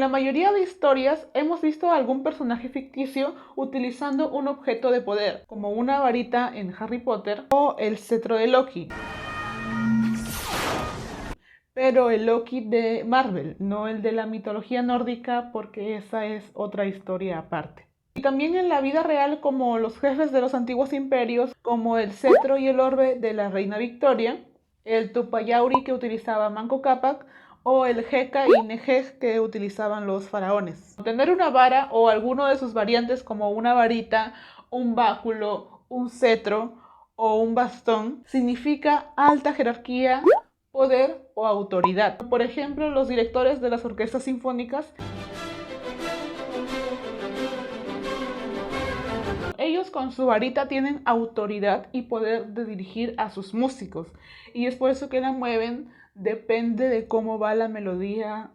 En la mayoría de historias hemos visto a algún personaje ficticio utilizando un objeto de poder, como una varita en Harry Potter o el cetro de Loki. Pero el Loki de Marvel, no el de la mitología nórdica, porque esa es otra historia aparte. Y también en la vida real, como los jefes de los antiguos imperios, como el cetro y el orbe de la reina Victoria, el Tupayauri que utilizaba Manco Cápac, o el Heka y Negej que utilizaban los faraones. Tener una vara o alguno de sus variantes como una varita, un báculo, un cetro o un bastón significa alta jerarquía, poder o autoridad. Por ejemplo, los directores de las orquestas sinfónicas, ellos con su varita tienen autoridad y poder de dirigir a sus músicos. Y es por eso que la mueven, depende de cómo va la melodía,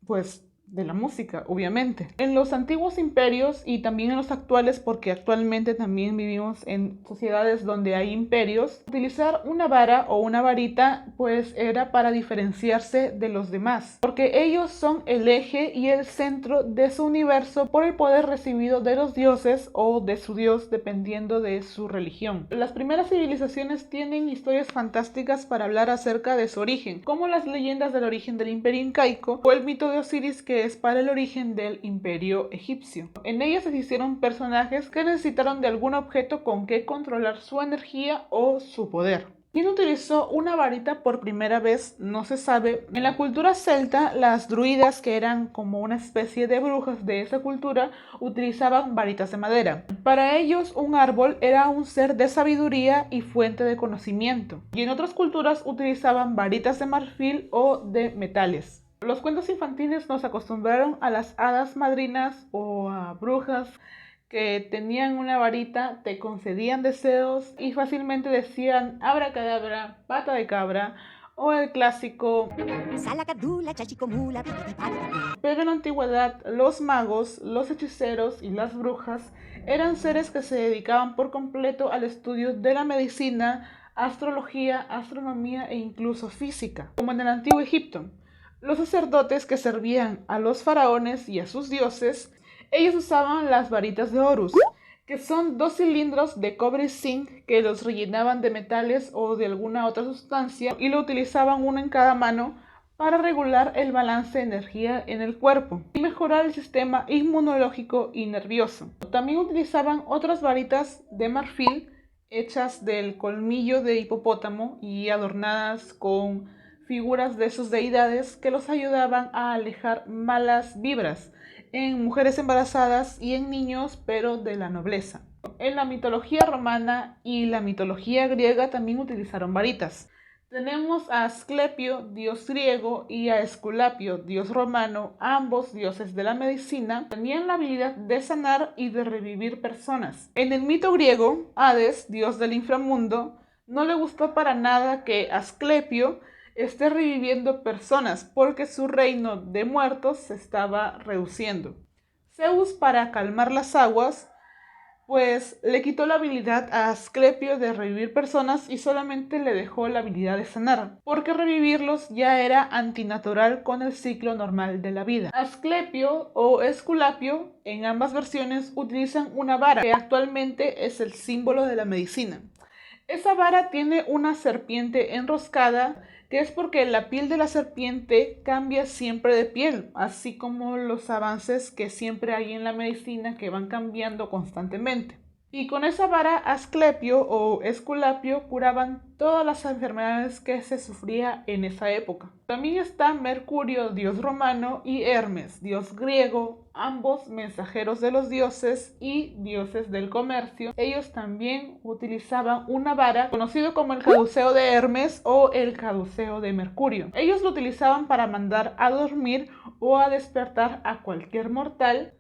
pues de la música, obviamente. En los antiguos imperios y también en los actuales, porque actualmente también vivimos en sociedades donde hay imperios, utilizar una vara o una varita pues era para diferenciarse de los demás, porque ellos son el eje y el centro de su universo por el poder recibido de los dioses o de su dios dependiendo de su religión. Las primeras civilizaciones tienen historias fantásticas para hablar acerca de su origen, como las leyendas del origen del imperio incaico o el mito de Osiris, que es para el origen del imperio egipcio. En ellas existieron personajes que necesitaron de algún objeto con que controlar su energía o su poder. ¿Quién utilizó una varita por primera vez? No se sabe. En la cultura celta, las druidas, que eran como una especie de brujas de esa cultura, utilizaban varitas de madera. Para ellos, un árbol era un ser de sabiduría y fuente de conocimiento. Y en otras culturas utilizaban varitas de marfil o de metales. Los cuentos infantiles nos acostumbraron a las hadas madrinas o a brujas que tenían una varita, te concedían deseos y fácilmente decían abracadabra, pata de cabra o el clásico. Pero en la antigüedad los magos, los hechiceros y las brujas eran seres que se dedicaban por completo al estudio de la medicina, astrología, astronomía e incluso física, como en el antiguo Egipto. Los sacerdotes que servían a los faraones y a sus dioses, ellos usaban las varitas de Horus, que son dos cilindros de cobre y zinc que los rellenaban de metales o de alguna otra sustancia y lo utilizaban uno en cada mano para regular el balance de energía en el cuerpo y mejorar el sistema inmunológico y nervioso. También utilizaban otras varitas de marfil hechas del colmillo de hipopótamo y adornadas con figuras de sus deidades que los ayudaban a alejar malas vibras en mujeres embarazadas y en niños, pero de la nobleza. En la mitología romana y la mitología griega también utilizaron varitas. Tenemos a Asclepio, dios griego, y a Esculapio, dios romano, ambos dioses de la medicina, tenían la habilidad de sanar y de revivir personas. En el mito griego, Hades, dios del inframundo, no le gustó para nada que Asclepio esté reviviendo personas porque su reino de muertos se estaba reduciendo. Zeus, para calmar las aguas, pues le quitó la habilidad a Asclepio de revivir personas y solamente le dejó la habilidad de sanar, porque revivirlos ya era antinatural con el ciclo normal de la vida. Asclepio o Esculapio, en ambas versiones, utilizan una vara, que actualmente es el símbolo de la medicina. Esa vara tiene una serpiente enroscada, que es porque la piel de la serpiente cambia siempre de piel, así como los avances que siempre hay en la medicina que van cambiando constantemente. Y con esa vara Asclepio o Esculapio curaban todas las enfermedades que se sufría en esa época. También está Mercurio, dios romano, y Hermes, dios griego, ambos mensajeros de los dioses y dioses del comercio. Ellos también utilizaban una vara conocido como el caduceo de Hermes o el caduceo de Mercurio. Ellos lo utilizaban para mandar a dormir o a despertar a cualquier mortal,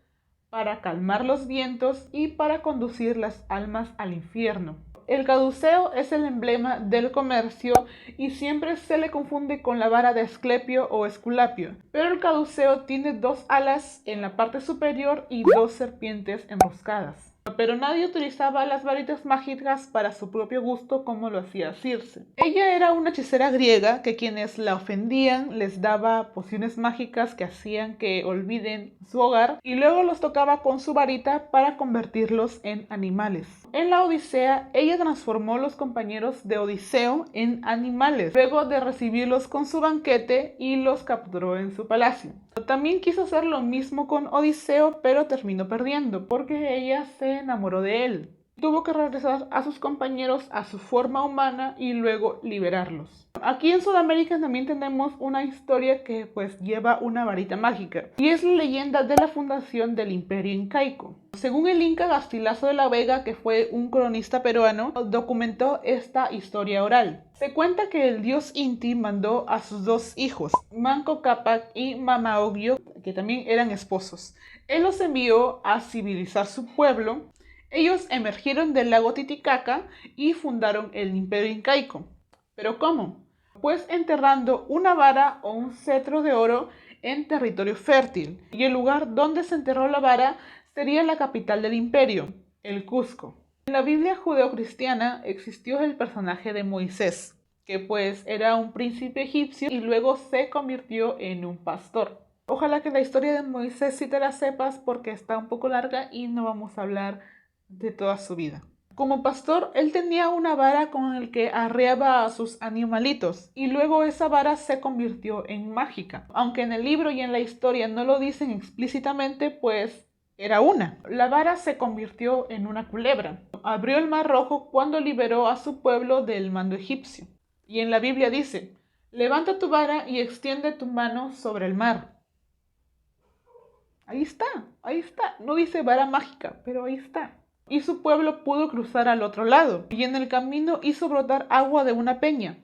para calmar los vientos y para conducir las almas al infierno. El caduceo es el emblema del comercio y siempre se le confunde con la vara de Asclepio o Esculapio, pero el caduceo tiene dos alas en la parte superior y dos serpientes enroscadas. Pero nadie utilizaba las varitas mágicas para su propio gusto como lo hacía Circe. Ella era una hechicera griega que quienes la ofendían les daba pociones mágicas que hacían que olviden su hogar y luego los tocaba con su varita para convertirlos en animales. En la Odisea, ella transformó los compañeros de Odiseo en animales, luego de recibirlos con su banquete y los capturó en su palacio. También quiso hacer lo mismo con Odiseo, pero terminó perdiendo porque ella se enamoró de él. Tuvo que regresar a sus compañeros a su forma humana y luego liberarlos. Aquí en Sudamérica también tenemos una historia que pues lleva una varita mágica y es la leyenda de la fundación del Imperio Incaico. Según el Inca Garcilaso de la Vega, que fue un cronista peruano, documentó esta historia oral. Se cuenta que el dios Inti mandó a sus dos hijos, Manco Cápac y Mama Ocllo, que también eran esposos. Él los envió a civilizar su pueblo. Ellos emergieron del lago Titicaca y fundaron el Imperio Incaico. ¿Pero cómo? Pues enterrando una vara o un cetro de oro en territorio fértil. Y el lugar donde se enterró la vara sería la capital del imperio, el Cusco. En la Biblia judeocristiana existió el personaje de Moisés, que pues era un príncipe egipcio y luego se convirtió en un pastor. Ojalá que la historia de Moisés sí te la sepas porque está un poco larga y no vamos a hablar de toda su vida. Como pastor, él tenía una vara con el que arreaba a sus animalitos y luego esa vara se convirtió en mágica. Aunque en el libro y en la historia no lo dicen explícitamente, pues era una. La vara se convirtió en una culebra. Abrió el Mar Rojo cuando liberó a su pueblo del mando egipcio. Y en la Biblia dice, levanta tu vara y extiende tu mano sobre el mar. Ahí está, ahí está. No dice vara mágica, pero ahí está. Y su pueblo pudo cruzar al otro lado, y en el camino hizo brotar agua de una peña.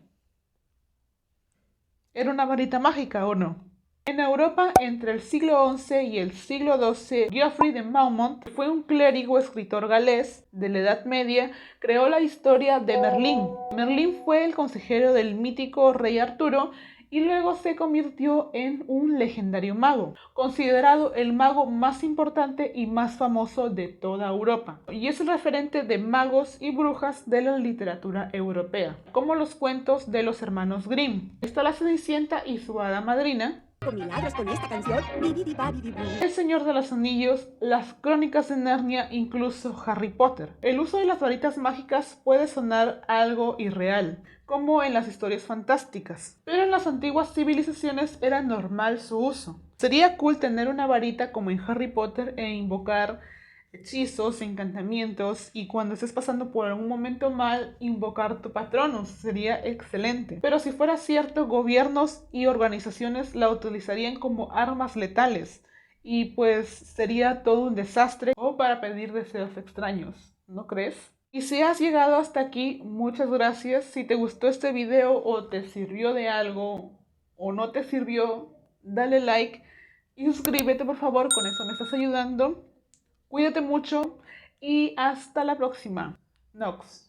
¿Era una varita mágica o no? En Europa, entre el siglo XI y el siglo XII, Geoffrey de Monmouth, que fue un clérigo escritor galés de la Edad Media, creó la historia de Merlín. Merlín fue el consejero del mítico rey Arturo y luego se convirtió en un legendario mago, considerado el mago más importante y más famoso de toda Europa. Y es el referente de magos y brujas de la literatura europea, como los cuentos de los hermanos Grimm. Está la Cenicienta y su hada madrina, milagros con esta canción. El Señor de los Anillos, las Crónicas de Narnia, incluso Harry Potter. El uso de las varitas mágicas puede sonar algo irreal, como en las historias fantásticas, pero en las antiguas civilizaciones era normal su uso. Sería cool tener una varita como en Harry Potter e invocar hechizos, encantamientos y cuando estés pasando por algún momento mal, invocar tu Patronus. Sería excelente. Pero si fuera cierto, gobiernos y organizaciones la utilizarían como armas letales y pues sería todo un desastre o para pedir deseos extraños, ¿no crees? Y si has llegado hasta aquí, muchas gracias. Si te gustó este video o te sirvió de algo o no te sirvió, dale like y suscríbete por favor, con eso me estás ayudando. Cuídate mucho y hasta la próxima. Nox.